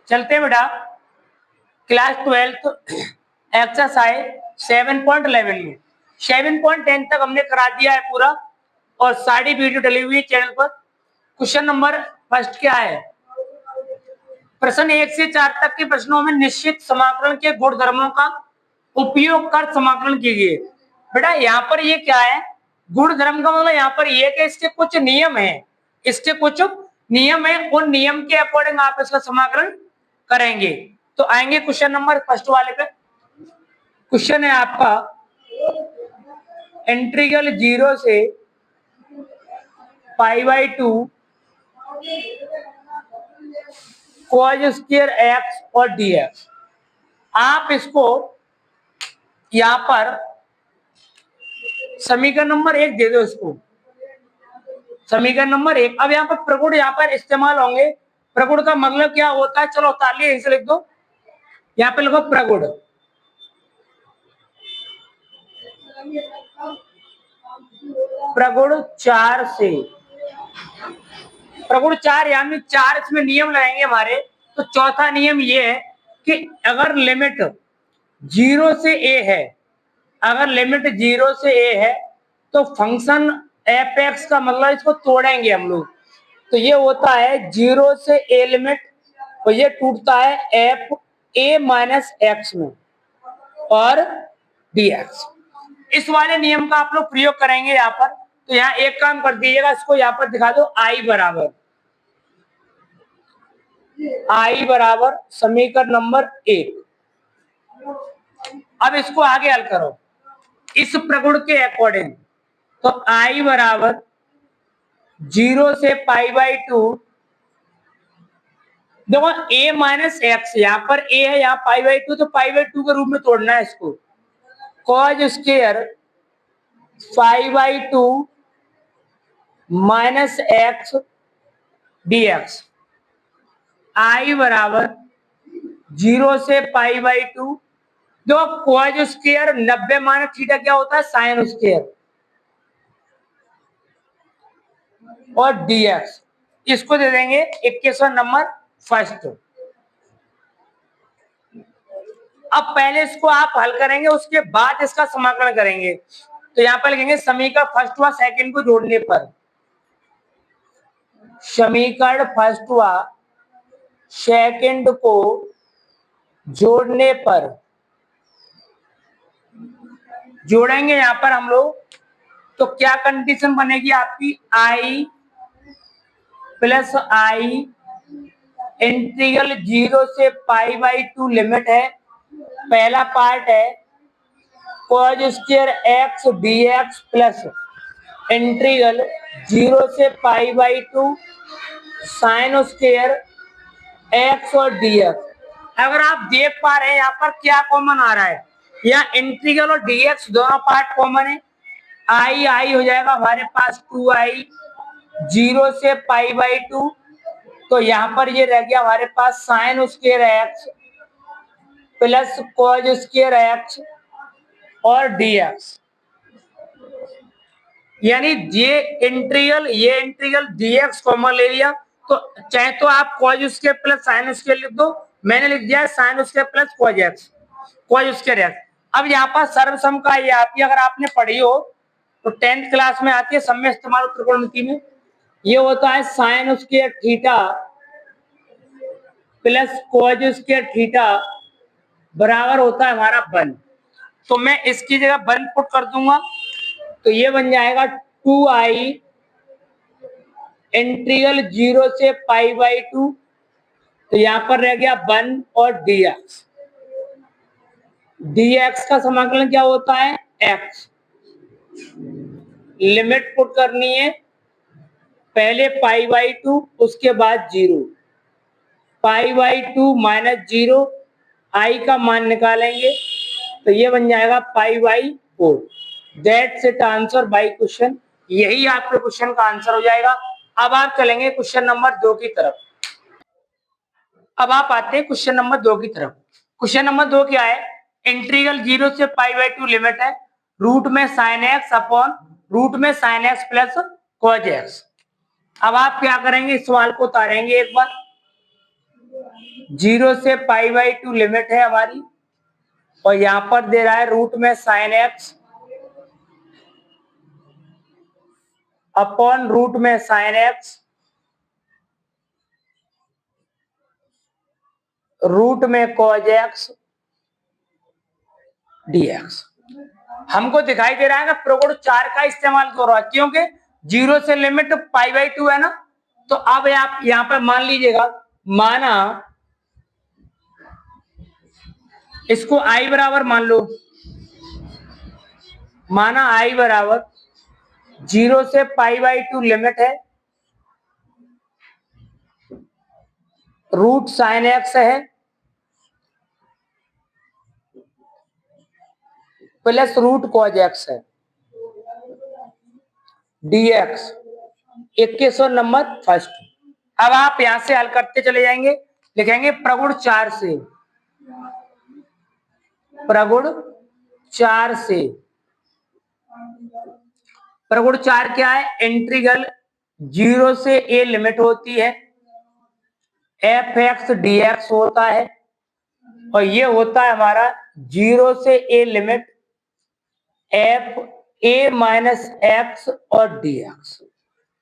चलते बेटा class 12 exercise 7.11 में 7.10 तक हमने करा दिया है पूरा और सारी वीडियो डली हुई है चैनल पर। क्वेश्चन नंबर फर्स्ट क्या है? प्रश्न 1 से 4 तक के प्रश्नों में निश्चित समाकलन के गुणधर्मों का उपयोग कर समाकलन कीजिए। बेटा यहाँ पर ये क्या है? गुणधर्म का मतलब यहाँ पर ये कि इसके कुछ नियम है, इसके कुछ नियम है, उन नियम के अकॉर्डिंग आप इसका समाकलन करेंगे। तो आएंगे क्वेश्चन नंबर फर्स्ट वाले पे। क्वेश्चन है आपका इंटीग्रल 0 से π/2 cos स्क्वायर x और dx। आप इसको यहां पर समीकरण नंबर 1 दे दो इसको, समीकरण नंबर 1। अब यहाँ पर प्रगुण यहाँ पर इस्तेमाल होंगे। प्रगुण का मतलब क्या होता है? चलो ताली यहीं से लिख दो, यहाँ पे लिखो प्रगुण। प्रगुण 4 से, प्रगुण 4 यानी 4 इसमें नियम लगाएंगे हमारे। तो चौथा नियम ये है कि अगर लिमिट 0 से a है, अगर लिमिट 0 से a है तो फंक्शन एफ एक्स का मतलब इसको तोड़ेंगे हम लोग। तो ये होता है 0 से a लिमिट और ये टूटता है एफ a माइनस एक्स में और dx। इस वाले नियम का आप लोग प्रयोग करेंगे यहाँ पर। तो यहाँ एक काम कर दीजिएगा, इसको यहाँ पर दिखा दो I बराबर समीकरण नंबर 1। अब इसको आगे हल करो इस प्रगुण के अकॉर्डिंग। तो I बराबर 0 से π/2, देखो a माइनस एक्स, यहाँ पर a है, यहाँ π/2, तो π/2 के रूप में तोड़ना है इसको। cos square π/2 minus x dx। I बराबर 0 से π/2, जो cos स्क्वायर 90 माइनस थीटा क्या होता है? साइन स्क्वायर और dx। इसको दे देंगे इक्वेशन नंबर फर्स्ट। अब पहले इसको आप हल करेंगे, उसके बाद इसका समाकलन करेंगे। तो यहाँ पर लिखेंगे समीकरण फर्स्ट व सेकंड को जोड़ने पर, समीकरण फर्स्ट व सेकंड को जोड़ने पर जोड़ेंगे यहाँ पर हम लोग। तो क्या कंडीशन बनेगी आपकी? I प्लस I इंटीग्रल 0 से π/2 लिमिट है, पहला पार्ट है cos square x dx plus integral 0 से π/2 साइन स्क्वायर x और dx। अगर आप देख पा रहे हैं यहाँ पर क्या कॉमन आ रहा है? यहाँ इंटीग्रल और dx दोनों पार्ट कॉमन है। I हो जाएगा हमारे पास 2i 0 से π/2, तो यहाँ पर ये रह गया हमारे पास sine square x plus cos square x और dx। यानी ये इंटीग्रल dx कॉमन ले लिया, तो चाहे तो आप cos square plus sine square लिख दो, मैंने लिख दिया sine square plus cos square x। अब यहाँ पर सर्वसम का ये आती है, अगर आपने पढ़ी हो तो 10th क्लास में आती है, सम्य इस्तेमाल त्रिकोणमिति में। ये होता है sine square theta plus cos square theta बराबर होता है हमारा 1। तो मैं इसकी जगह 1 पुट कर दूंगा, तो ये बन जाएगा 2i इंटीग्रल 0 से π/2, तो यहां पर रह गया 1 और dx का समाकलन क्या होता है? x। लिमिट पुट करनी है, पहले π/2 उसके बाद 0, π/2 माइनस 0, i का मान निकालेंगे तो ये बन जाएगा π/4। That's it answer by question. यही आपके क्वेश्चन का आंसर हो जाएगा। अब आप चलेंगे क्वेश्चन नंबर 2 की तरफ। अब आप आते हैं क्वेश्चन नंबर 2 की तरफ। क्वेश्चन नंबर 2 क्या है? इंटीग्रल 0 से π/2 लिमिट है रूट में साइन एक्स अपॉन रूट में sine x plus cos x। अब आप क्या करेंगे? इस सवाल को उतारेंगे एक बार। 0 से π/2 लिमिट है हमारी, और यहां पर दे रहा है रूट में साइन एक्स अपॉन रूट में साइन एक्स रूट में कॉज एक्स dx। हमको दिखाई दे रहा है कि प्रगुण 4 का इस्तेमाल कर रहा है, क्योंकि 0 से लिमिट π/2 है ना। तो अब आप यहां पर मान लीजिएगा, माना इसको i बराबर मान लो, माना i बराबर 0 से π/2 लिमिट है, रूट साइन एक्स है प्लस रूट कॉज एक्स है dx। 21 number first. अब आप यहां से हल करते चले जाएंगे, लिखेंगे प्रगुण 4 से, प्रगुण 4 से। प्रगुण 4 क्या है? इंटीग्रल 0 से a लिमिट होती है, एफ एक्स डी एक्स होता है, और ये होता है हमारा 0 से a limit F A minus x और डी एक्स।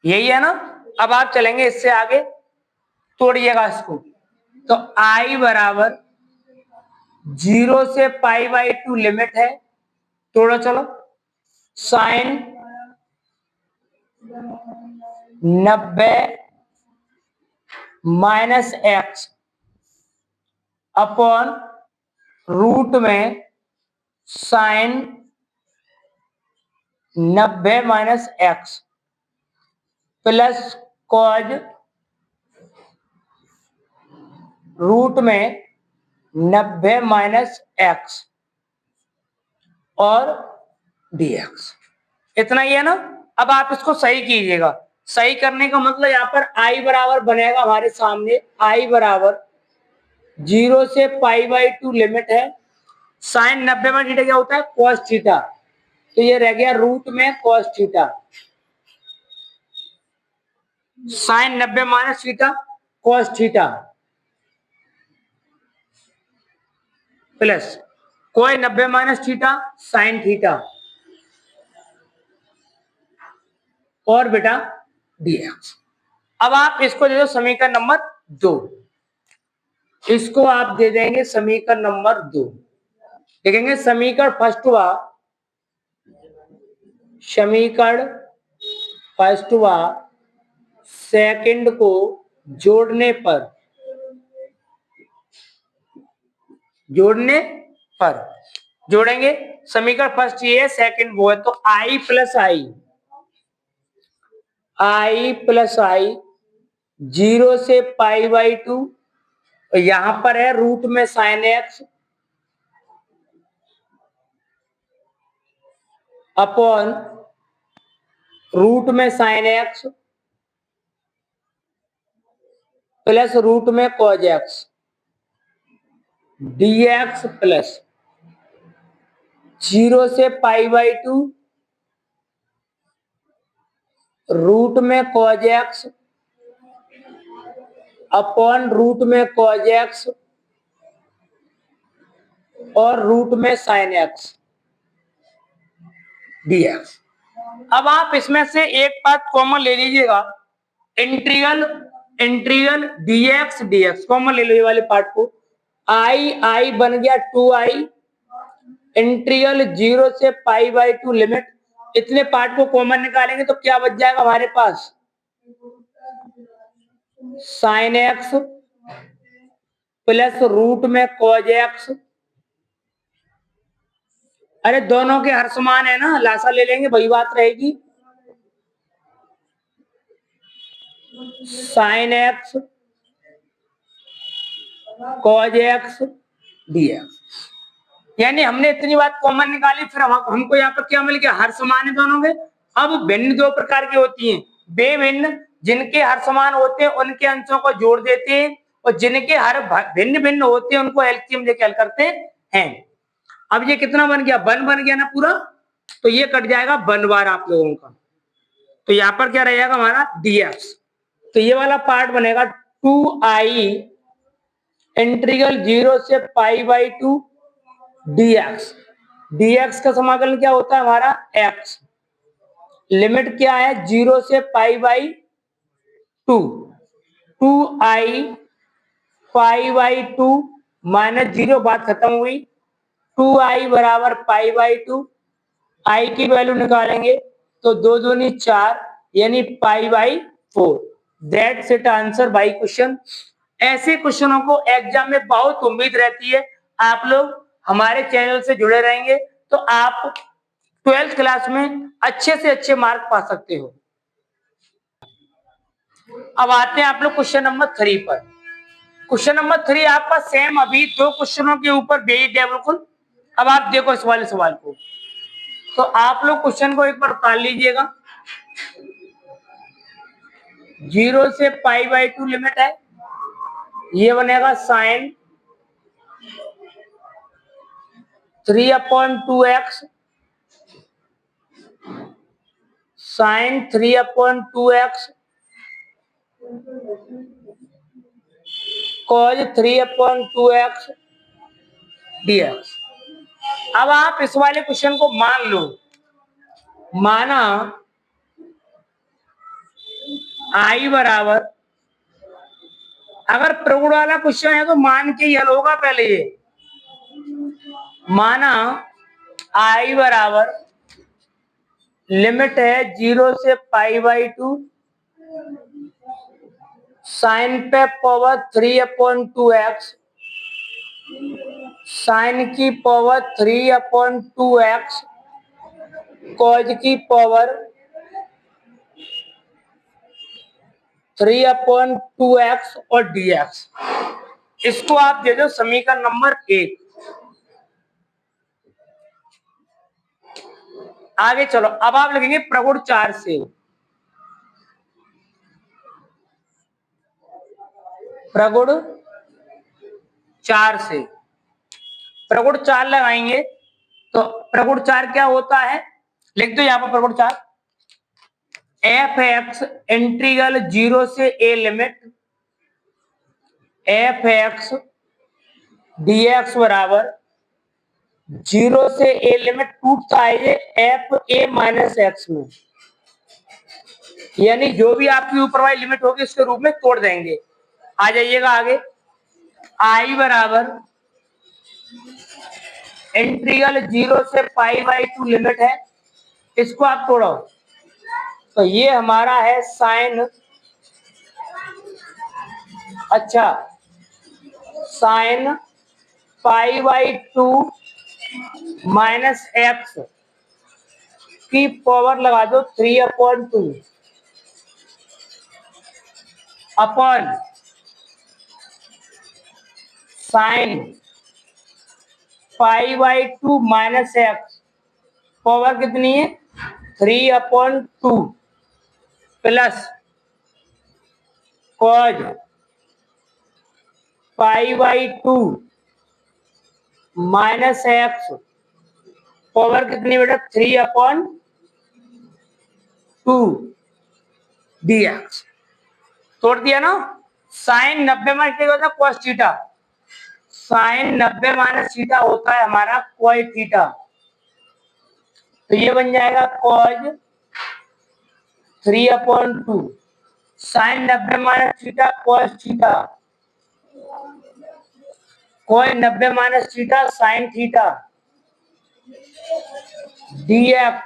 यही है ना। अब आप चलेंगे इससे आगे, तोड़िएगा इसको। तो i बराबर 0 से π/2 लिमिट है, तोड़ो चलो, sine 90 minus x upon root में sine 90 minus x plus cos root में 90 माइनस एक्स और dx। इतना ही है ना। अब आप इसको सही कीजिएगा। सही करने का मतलब यहाँ पर i बराबर बनेगा हमारे सामने, i बराबर 0 से π/2 लिमिट है, साइन 90 में थीटा क्या होता है? cos theta. तो ये रह गया रूट में cos theta, sine 90 minus theta cos theta plus कोई 90 माइनस थीटा साइन थीटा और बेटा dx। अब आप इसको दे दो समीकरण नंबर 2, इसको आप दे देंगे समीकरण नंबर 2। देखेंगे समीकरण फर्स्ट हुआ, समीकरण फर्स्ट हुआ सेकंड को जोड़ने पर, जोड़ने पर जोड़ेंगे। समीकरण फर्स्ट ये है, सेकंड वो है, तो i प्लस आई 0 से π/2, यहां पर है रूट में साइन एक्स अपॉन रूट में साइन एक्स प्लस रूट में कॉज एक्स dx प्लस 0 से π/2 रूट में कॉज एक्स अपॉन रूट में कॉज एक्स और रूट में साइन एक्स dx। अब आप इसमें से एक बात कॉमन ले लीजिएगा, इंटीग्रल इंटीग्रल dx कॉमन ले लो, ये वाले पार्ट को। i बन गया 2i, इंटीग्रल 0 से π/2 लिमिट, इतने पार्ट को कॉमन निकालेंगे तो क्या बच जाएगा हमारे पास? साइन एक्स प्लस रूट में कॉज एक्स। अरे दोनों के हर समान है ना, लासा ले लेंगे वही बात रहेगी। Sine x cos x dx। यानी हमने इतनी बात कॉमन निकाली, फिर हमको यहाँ पर क्या मिल गया? हर समान है दोनों के। अब भिन्न दो प्रकार की होती हैं, बेभिन्न, जिनके हर समान होते हैं उनके अंशों को जोड़ देते हैं, और जिनके हर भिन्न भिन्न होते हैं उनको एलसीएम लेके हल करते हैं। अब ये कितना बन गया? 1 बन गया ना पूरा, तो ये कट जाएगा 1 बार आप लोगों का। तो यहाँ पर क्या रहेगा हमारा? dx। तो ये वाला पार्ट बनेगा 2i इंटीग्रल 0 से π/2 dx। dx का समाकलन क्या होता है हमारा x। लिमिट क्या है 0 से π/2, 2i π/2 माइनस 0, बात खत्म हुई। 2i बराबर π/2, आई की वैल्यू निकालेंगे तो 2 दूनी 4 यानी π/4। That's it answer by question. ऐसे क्वेश्चनों को एग्जाम में बहुत उम्मीद रहती है। आप लोग हमारे चैनल से जुड़े रहेंगे तो आप 12th क्लास में अच्छे से अच्छे मार्क पा सकते हो। अब आते हैं आप लोग क्वेश्चन नंबर 3 पर। क्वेश्चन नंबर 3 आपका सेम अभी 2 क्वेश्चनों के ऊपर बेस्ड है बिल्कुल। अब आप देखो इस वाले सवाल को, तो आप लोग क्वेश्चन को एक बार पढ़ लीजिएगा। 0 से π/2 लिमिट है, ये बनेगा sign 3/2x, sign 3/2x cause 3/2x dx। अब आप इस वाले क्वेश्चन को मान लो, माना आई बराबर, अगर प्रगुण वाला क्वेश्चन है तो मान के हल होगा पहले ये। माना आई बराबर लिमिट है 0 से π/2 साइन पे पावर 3/2x, साइन की पावर 3/2x कॉज की पावर 3/2x और dx। इसको आप दे दो समीकरण नंबर 1। आगे चलो, अब आप लिखेंगे प्रगुण 4 से। प्रगुण 4 से प्रगुण 4 लगाएंगे तो प्रगुण 4 क्या होता है, लिख दो यहां पर प्रगुण 4। f(x) इंटीग्रल 0 से a लिमिट f(x) dx बराबर 0 से a लिमिट टूटता है ये fa माइनस x में, यानी जो भी आपकी ऊपर वाली लिमिट होगी उसके रूप में तोड़ देंगे। आ जाइएगा आगे। आई बराबर इंटीग्रल 0 से π/2 लिमिट है, इसको आप तोड़ो तो ये हमारा है साइन, अच्छा साइन π/2 माइनस एक्स की पावर लगा दो 3/2 upon sine π/2 minus x, power कितनी है 3/2 plus cos π/2 minus x, power कितनी बेटा 3/2 dx। तोड़ दिया ना। साइन 90 माइनस होता है cos theta, sine 90 minus theta होता है हमारा cos थीटा, तो ये बन जाएगा cos 3/2 sine 90 minus theta cos theta, cos 90 minus theta sine theta dx।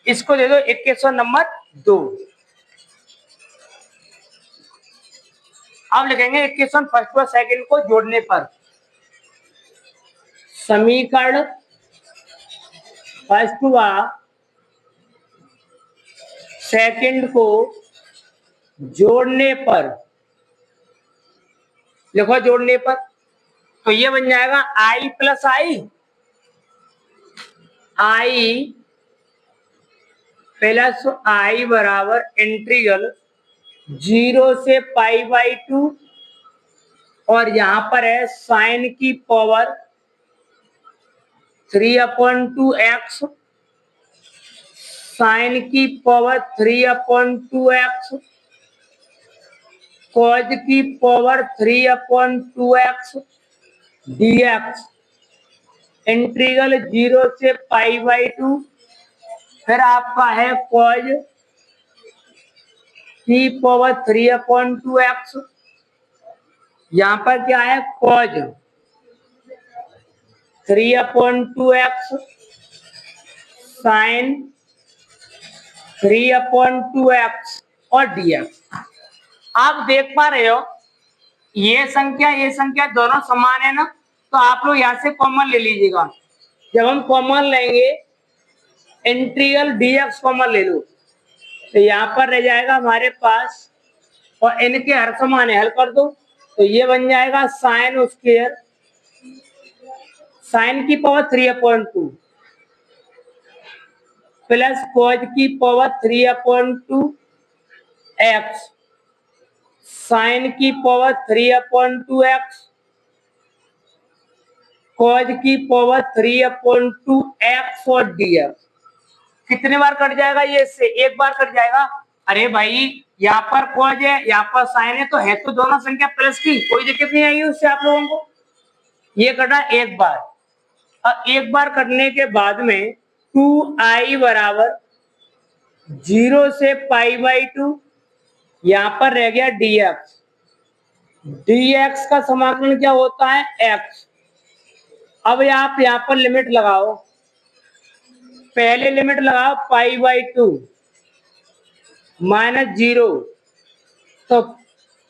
इसको दे दो इक्वेशन नंबर 2। अब लिखेंगे इक्वेशन फर्स्ट व सेकंड को जोड़ने पर, समीकरण फर्स्ट व सेकंड को जोड़ने पर, लिखो जोड़ने पर, तो ये बन जाएगा आई प्लस आई, आई प्लस आई बराबर इंटीग्रल 0 से π/2 और यहां पर है साइन की पावर 3/2x, साइन की पावर 3/2x कॉज की पावर 3/2x dx इंटीग्रल 0 से π/2। फिर आपका है कॉज की पावर 3/2x, यहां पर क्या है कॉज 3/2x साइन 3/2x और dx। आप देख पा रहे हो ये संख्या दोनों समान है ना, तो आप लोग यहां से कॉमन ले लीजिएगा। जब हम कॉमन लेंगे इंटीग्रल dx कॉमन ले लो, तो यहाँ पर रह जाएगा हमारे पास, और इनके हर समान है, हल कर दो तो ये बन जाएगा साइन स्क्वायर साइन की पावर 3/2 प्लस कॉज की पावर 3/2 एक्स साइन की पावर 3/2 एक्स कॉज की पावर 3/2 एक्स और dx। कितने बार कट जाएगा ये? इससे एक बार कट जाएगा। अरे भाई यहाँ पर कॉज है यहाँ पर साइन है, तो है तो दोनों संख्या प्लस की, कोई दिक्कत नहीं आएगी उससे आप लोगों को। ये कटा एक बार, और एक बार कटने के बाद में 2i बराबर 0 से π/2, यहाँ पर रह गया dx। dx का समाकलन क्या होता है? x। अब आप यहाँ पर लिमिट लगाओ, पहले लिमिट लगाओ π/2 -0, तो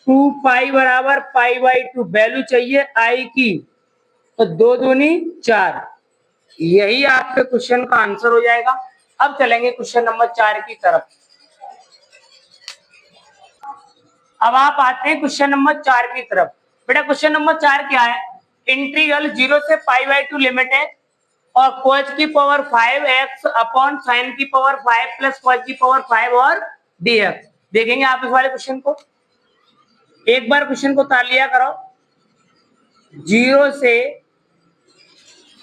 2π बराबर π/2 वैल्यू चाहिए i की, तो 2 दूनी 4। यही आपके क्वेश्चन का आंसर हो जाएगा। अब चलेंगे क्वेश्चन नंबर 4 की तरफ। अब आप आते हैं क्वेश्चन नंबर 4 की तरफ। बेटा क्वेश्चन नंबर 4 क्या है? इंटीग्रल 0 से π/2 लिमिट है, और कोच की पावर 5x अपॉन साइन की पावर 5 प्लस कोच की पावर 5 और dx। देखेंगे आप इस वाले क्वेश्चन को, एक बार क्वेश्चन को तार लिया करो। 0 से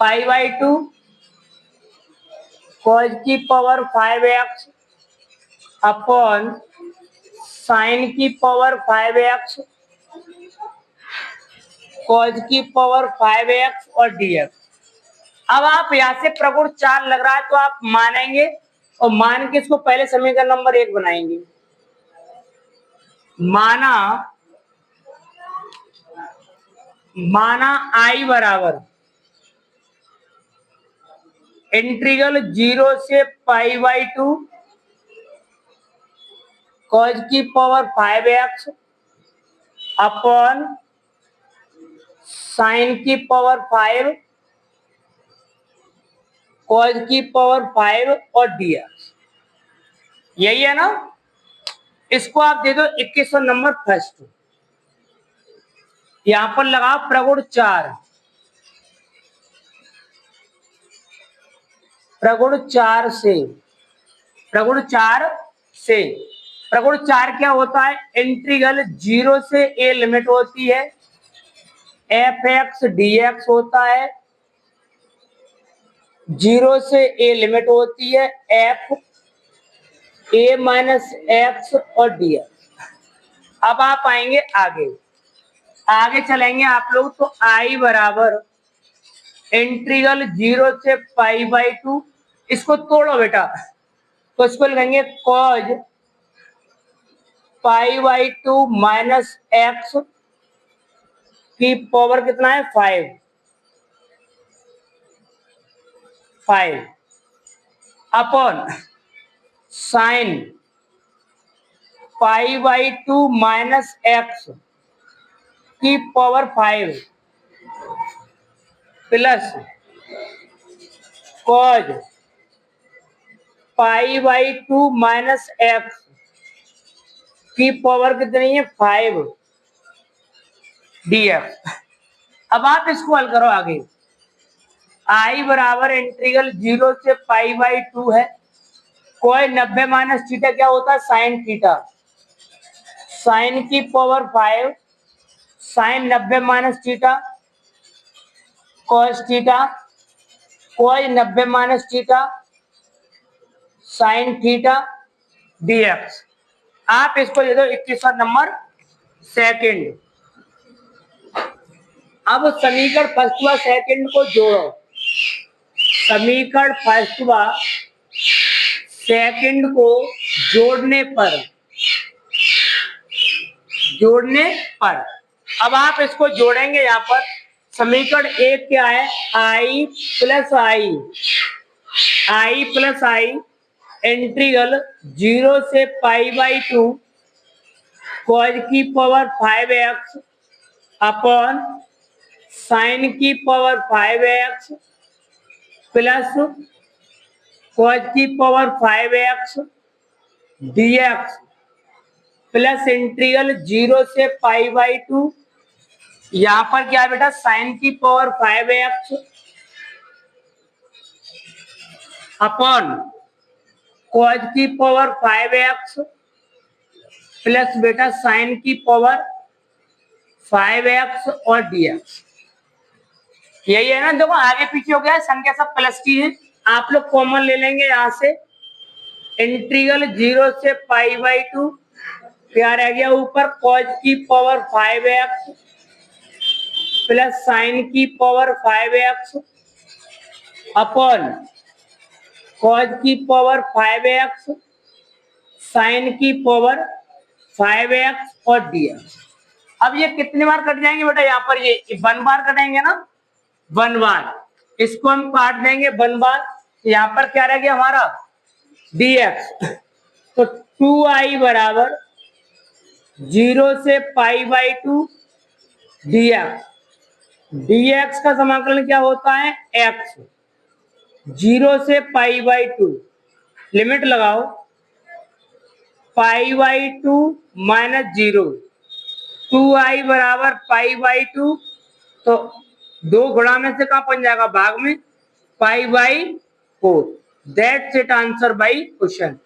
π/2 कोच की पावर 5x अपॉन साइन की पावर 5x कोच की पावर 5x और dx। अब आप यहां से प्रगुण 4 लग रहा है तो आप मानेंगे, और मान के इसको पहले समीकरण नंबर 1 बनाएंगे। माना i बराबर इंटीग्रल 0 से π/2 कॉज की पावर 5x अपॉन साइन की पावर 5 कॉज की पावर 5 और dx। यही है ना? इसको आप दे दो 21वां नंबर फर्स्ट। यहां पर लगाओ प्रगुण 4। प्रगुण 4 से प्रगुण 4 क्या होता है? इंटीग्रल 0 से a लिमिट होती है, fx dx होता है। 0 से a लिमिट होती है, f a माइनस एक्स और dx। अब आप आएंगे आगे चलेंगे आप लोग, तो i बराबर इंटीग्रल 0 से π/2, इसको तोड़ो बेटा, तो इसको लिखेंगे कॉज π/2 माइनस एक्स की पावर कितना है? 5 अपॉन साइन π/2 माइनस एक्स की power 5 plus cos π/2 minus x की पावर कितनी है? 5 dx। अब आप इसको हल करो आगे। i बराबर इंटीग्रल 0 से π/2 है, कोई 90 माइनस थीटा क्या होता है? Sine theta. साइन की power 5 sine 90 minus theta cos theta, कोई 90 minus theta sine theta dx। आप इसको दे दो 21वां नंबर सेकंड। अब समीकरण फर्स्ट व सेकंड को जोड़ो। समीकरण फर्स्ट व सेकंड को जोड़ने पर अब आप इसको जोड़ेंगे। यहाँ पर समीकरण एक क्या है, आई प्लस आई इंटीग्रल 0 से π/2 cos की पावर 5x अपॉन sin की पावर 5x प्लस cos की power 5x dx plus integral 0 से π/2, यहाँ पर क्या है बेटा, sin की पावर 5x अपॉन cos की पावर 5x प्लस बेटा sin की पावर 5x और dx। यही है ना, देखो आगे पीछे हो गया है, संख्या सब प्लस की है। आप लोग कॉमन ले लेंगे यहाँ से, इंटीग्रल 0 से π/2 क्या रह गया ऊपर, cos की पावर 5x प्लस sin की पावर 5x अपॉन cos की पावर 5x sin की पावर 5x और dx। अब ये कितने बार कट जाएंगे बेटा, यहाँ पर ये 1 बार कटेंगे ना, 1 बार। इसको हम काट देंगे 1 बार। यहाँ पर क्या रह गया हमारा, dx। तो 2i बराबर 0 से π/2 dx का समाकलन क्या होता है, x। 0 से π/2 लिमिट लगाओ, π/2 माइनस 0, 2i बराबर π/2, तो 2 गुणा में से कहाँ बन जाएगा, भाग में, π/4। That's it answer by question.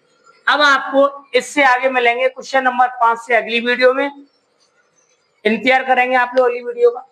अब आपको इससे आगे मिलेंगे क्वेश्चन नंबर 5 से अगली वीडियो में। इंतजार करेंगे आप लोग अगली वीडियो का।